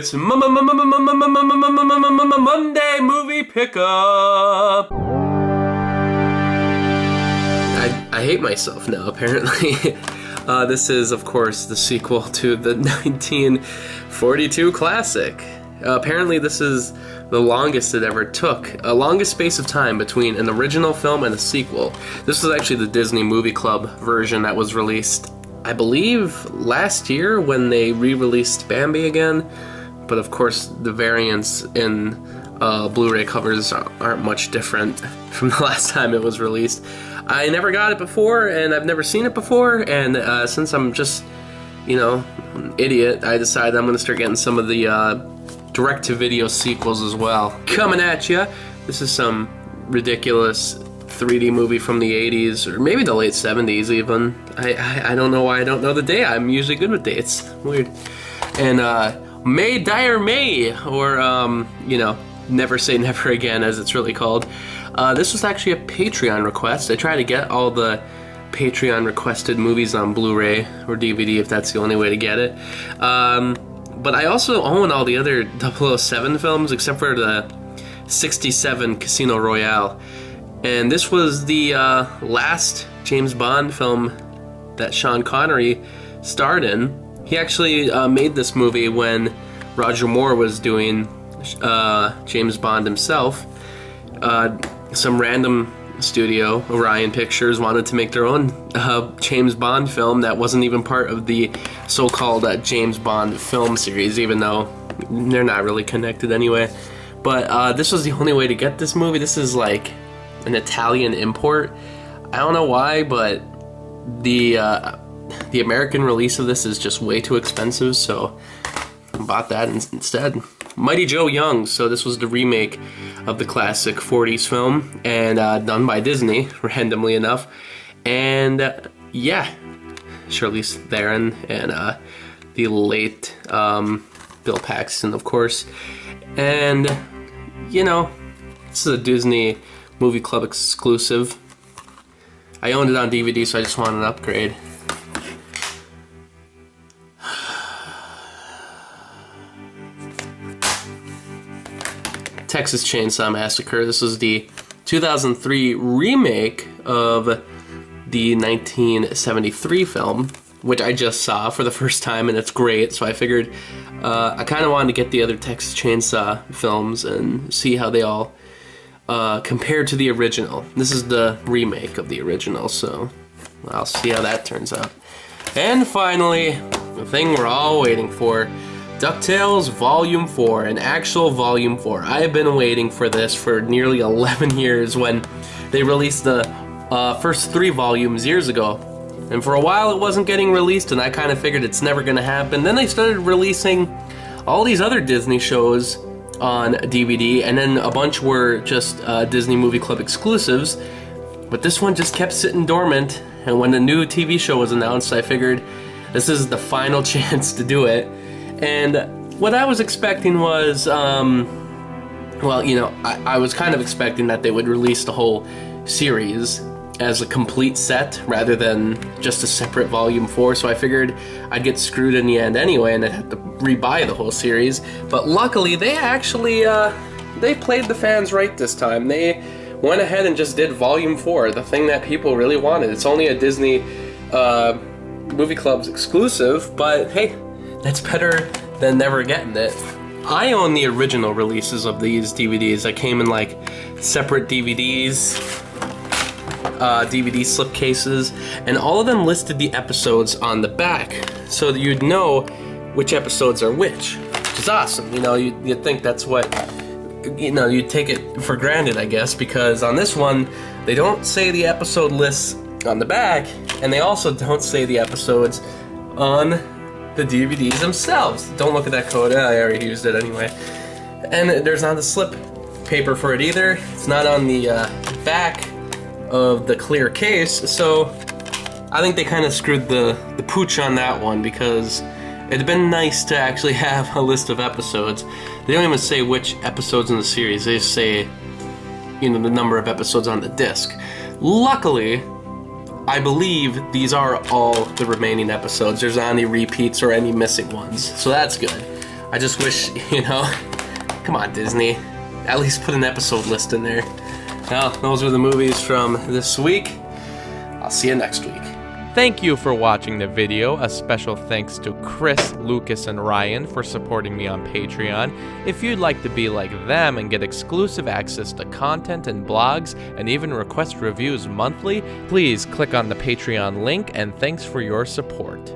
It's Monday Movie Pickup. I hate myself now, apparently. This is, of course, the sequel to the 1942 classic. Apparently this is the longest it ever took. A longest space of time between an original film and a sequel. This was actually the Disney Movie Club version that was released, I believe, last year when they re-released Bambi again. But of course, the variants in Blu-ray covers aren't much different from the last time it was released. I never got it before, and I've never seen it before, and since I'm just, an idiot, I decided I'm going to start getting some of the direct-to-video sequels as well. Coming at ya! This is some ridiculous 3D movie from the 80s, or maybe the late 70s even. I don't know why I don't know the day. I'm usually good with dates. Weird. And, May Dire May, or, Never Say Never Again, as it's really called. This was actually a Patreon request. I try to get all the Patreon requested movies on Blu-ray or DVD if that's the only way to get it. But I also own all the other 007 films except for the 67 Casino Royale. And this was the last James Bond film that Sean Connery starred in. He actually made this movie when Roger Moore was doing James Bond himself. Some random studio, Orion Pictures, wanted to make their own James Bond film that wasn't even part of the so-called James Bond film series, even though they're not really connected anyway. But this was the only way to get this movie. This is like an Italian import. I don't know why, but the American release of this is just way too expensive, so I bought that instead. Mighty Joe Young, so this was the remake of the classic 40s film, and done by Disney, randomly enough. And yeah, Charlize Theron and the late Bill Paxton, of course. And, this is a Disney Movie Club exclusive. I owned it on DVD, so I just wanted an upgrade. Texas Chainsaw Massacre. This was the 2003 remake of the 1973 film, which I just saw for the first time, and it's great, so I figured I kind of wanted to get the other Texas Chainsaw films and see how they all compared to the original. This is the remake of the original, so I'll see how that turns out. And finally, the thing we're all waiting for, Ducktales Volume 4, an actual Volume 4. I have been waiting for this for nearly 11 years when they released the first 3 volumes years ago. And for a while it wasn't getting released, and I kind of figured it's never going to happen. Then they started releasing all these other Disney shows on DVD, and then a bunch were just Disney Movie Club exclusives. But this one just kept sitting dormant, and when the new TV show was announced, I figured this is the final chance to do it. And what I was expecting was, I was kind of expecting that they would release the whole series as a complete set rather than just a separate Volume 4, so I figured I'd get screwed in the end anyway and I'd have to rebuy the whole series. But luckily, they actually, they played the fans right this time. They went ahead and just did Volume 4, the thing that people really wanted. It's only a Disney Movie Club's exclusive, but hey, that's better than never getting it. I own the original releases of these DVDs that came in like separate DVDs, DVD slipcases, and all of them listed the episodes on the back so that you'd know which episodes are which is awesome. You'd think that's what, you'd take it for granted, I guess, because on this one, they don't say the episode lists on the back, and they also don't say the episodes on the DVDs themselves. Don't look at that code. I already used it anyway. And there's not the slip paper for it either. It's not on the back of the clear case, so I think they kind of screwed the pooch on that one, because it'd been nice to actually have a list of episodes. They don't even say which episodes in the series. They just say, the number of episodes on the disc. Luckily, I believe these are all the remaining episodes. There's not any repeats or any missing ones, so that's good. I just wish, come on, Disney. At least put an episode list in there. Well, those are the movies from this week. I'll see you next week. Thank you for watching the video. A special thanks to Chris, Lucas, and Ryan for supporting me on Patreon. If you'd like to be like them and get exclusive access to content and blogs, and even request reviews monthly, please click on the Patreon link, and thanks for your support.